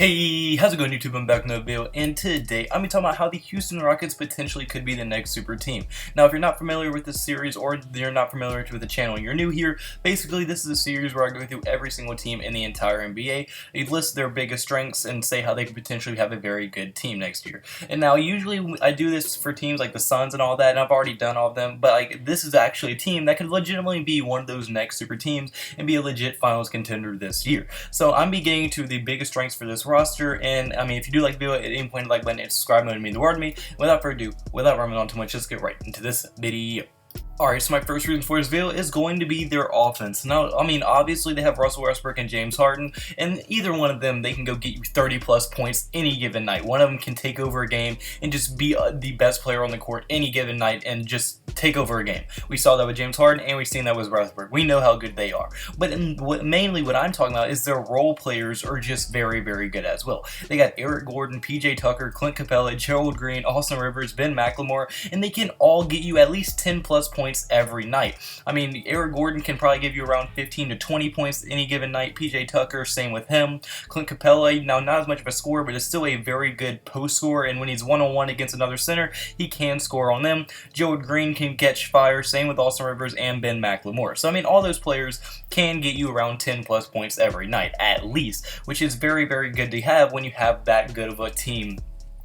Hey, how's it going YouTube? I'm back in another video, and today I'm going to talk about how the Houston Rockets potentially could be the next super team. Now, if you're not familiar with this series, or you're not familiar with the channel and you're new here, basically this is a series where I go through every single team in the entire NBA, I list their biggest strengths, and say how they could potentially have a very good team next year. And now, usually I do this for teams like the Suns and all that, and I've already done all of them, but like this is actually a team that could legitimately be one of those next super teams and be a legit finals contender this year. So I'm beginning to the biggest strengths for this roster, and I mean, if you do like the video, at any point, like button and subscribe, it would mean the world to me. Without further ado, without rambling on too much, let's get right into this video. Alright, so my first reason for this video is going to be their offense. Now, I mean, obviously they have Russell Westbrook and James Harden, and either one of them, they can go get you 30 plus points any given night. One of them can take over a game and just be the best player on the court any given night and just take over a game. We saw that with James Harden, and we've seen that with Westbrook. We know how good they are. But mainly what I'm talking about is their role players are just very, very good as well. They got Eric Gordon, PJ Tucker, Clint Capella, Gerald Green, Austin Rivers, Ben McLemore, and they can all get you at least 10 plus points every night. I mean, Eric Gordon can probably give you around 15 to 20 points any given night. PJ Tucker, same with him. Clint Capella, now not as much of a scorer, but is still a very good post scorer, and when he's one-on-one against another center, he can score on them. Gerald Green can catch fire, same with Austin Rivers and Ben McLemore. So I mean, all those players can get you around 10 plus points every night, at least, which is very, very good to have when you have that good of a team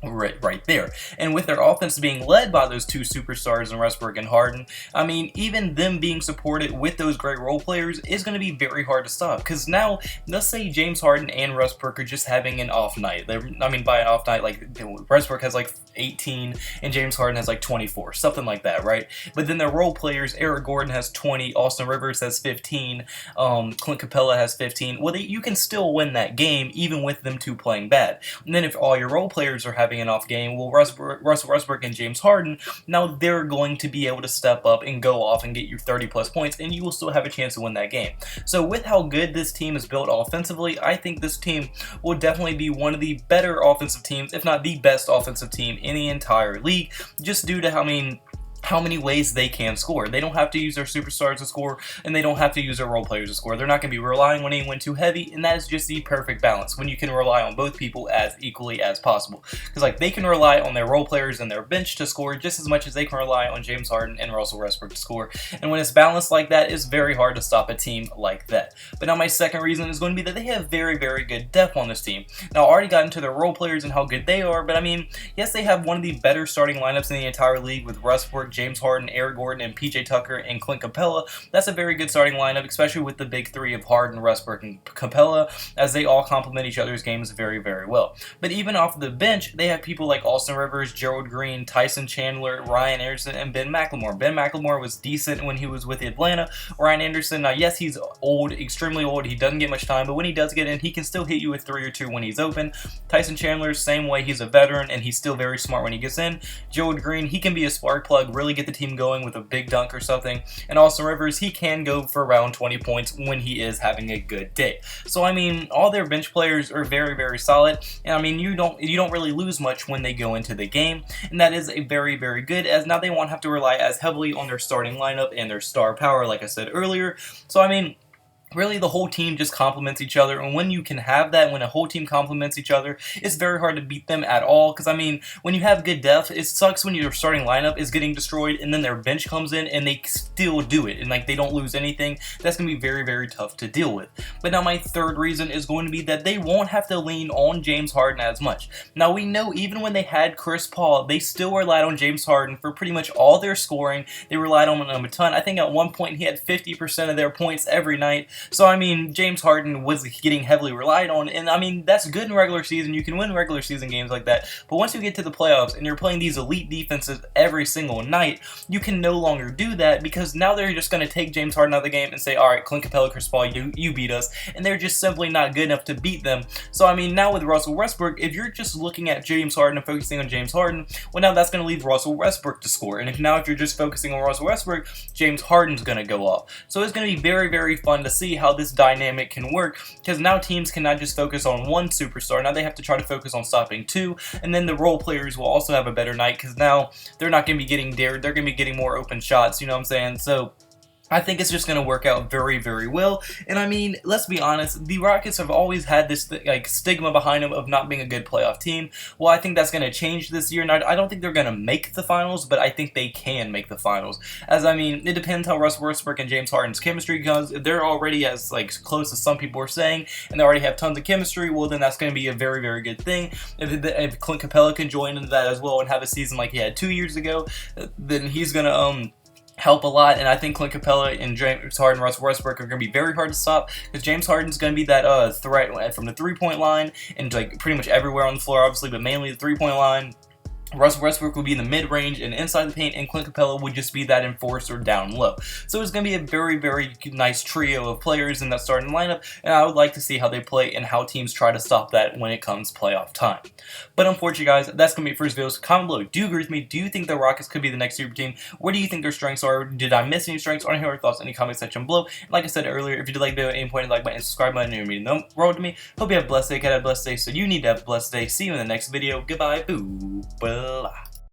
right there. And with their offense being led by those two superstars in Westbrook and Harden, I mean, even them being supported with those great role players is going to be very hard to stop. Because now, let's say James Harden and Westbrook are just having an off night. I mean, by an off night, like Westbrook has like 18 and James Harden has like 24, something like that, right? But then their role players, Eric Gordon has 20, Austin Rivers has 15, Clint Capella has 15. Well, you can still win that game even with them two playing bad. And then if all your role players are having an off game, well, Russell Westbrook and James Harden, now they're going to be able to step up and go off and get you 30 plus points, and you will still have a chance to win that game. So with how good this team is built offensively, I think this team will definitely be one of the better offensive teams, if not the best offensive team in the entire league, just due to how many ways they can score. They don't have to use their superstars to score, and they don't have to use their role players to score. They're not going to be relying on anyone too heavy, and that is just the perfect balance when you can rely on both people as equally as possible. Because like they can rely on their role players and their bench to score just as much as they can rely on James Harden and Russell Westbrook to score. And when it's balanced like that, it's very hard to stop a team like that. But now my second reason is going to be that they have very, very good depth on this team. Now, I already got into their role players and how good they are, but I mean, yes, they have one of the better starting lineups in the entire league with Westbrook, James Harden, Eric Gordon, and PJ Tucker, and Clint Capella. That's a very good starting lineup, especially with the big three of Harden, Westbrook, and Capella, as they all complement each other's games very, very well. But even off the bench, they have people like Austin Rivers, Gerald Green, Tyson Chandler, Ryan Anderson, and Ben McLemore. Ben McLemore was decent when he was with Atlanta. Ryan Anderson, now yes, he's old, extremely old. He doesn't get much time, but when he does get in, he can still hit you with 3 or 2 when he's open. Tyson Chandler, same way. He's a veteran, and he's still very smart when he gets in. Gerald Green, he can be a spark plug, really get the team going with a big dunk or something. And Austin Rivers, he can go for around 20 points when he is having a good day. So I mean, all their bench players are very, very solid, and I mean, you don't really lose much when they go into the game, and that is a very, very good, as now they won't have to rely as heavily on their starting lineup and their star power, like I said earlier. So I mean, really, the whole team just complements each other, and when you can have that, when a whole team complements each other, it's very hard to beat them at all, because I mean, when you have good depth, it sucks when your starting lineup is getting destroyed, and then their bench comes in, and they still do it, and like, they don't lose anything. That's going to be very, very tough to deal with. But now my third reason is going to be that they won't have to lean on James Harden as much. Now, we know even when they had Chris Paul, they still relied on James Harden for pretty much all their scoring. They relied on him a ton. I think at one point he had 50% of their points every night. So, I mean, James Harden was getting heavily relied on, and I mean, that's good in regular season. You can win regular season games like that, but once you get to the playoffs and you're playing these elite defenses every single night, you can no longer do that, because now they're just going to take James Harden out of the game and say, all right, Clint Capella, Chris Paul, you beat us, and they're just simply not good enough to beat them. So, I mean, now with Russell Westbrook, if you're just looking at James Harden and focusing on James Harden, well, now that's going to leave Russell Westbrook to score, and if you're just focusing on Russell Westbrook, James Harden's going to go off. So it's going to be very, very fun to see how this dynamic can work, because now teams cannot just focus on one superstar. Now they have to try to focus on stopping 2, and then the role players will also have a better night, because now they're not going to be getting dared. They're going to be getting more open shots, you know what I'm saying? So I think it's just going to work out very, very well. And I mean, let's be honest, the Rockets have always had this like stigma behind them of not being a good playoff team. Well, I think that's going to change this year. And I don't think they're going to make the finals, but I think they can make the finals. As I mean, it depends how Russ Westbrook and James Harden's chemistry goes. If they're already as like close as some people are saying, and they already have tons of chemistry, well, then that's going to be a very, very good thing. If Clint Capella can join into that as well and have a season like he had 2 years ago, then he's going to help a lot. And I think Clint Capella and James Harden, Russ Westbrook are going to be very hard to stop, because James Harden's going to be that threat from the three-point line and like pretty much everywhere on the floor, obviously, but mainly the three-point line. Russ Westbrook would be in the mid-range and inside the paint, and Clint Capella would just be that enforcer down low. So it's going to be a very, very nice trio of players in that starting lineup, and I would like to see how they play and how teams try to stop that when it comes playoff time. But unfortunately, guys, that's going to be it for this video. So comment below. Do you agree with me? Do you think the Rockets could be the next super team? What do you think their strengths are? Did I miss any strengths? Or any other thoughts in the comment section below? And like I said earlier, if you did like the video, at any point, like button and subscribe button, and mean the world to me. Hope you have a blessed day. Have a blessed day. So you need to have a blessed day. See you in the next video. Goodbye. Boo. Blah.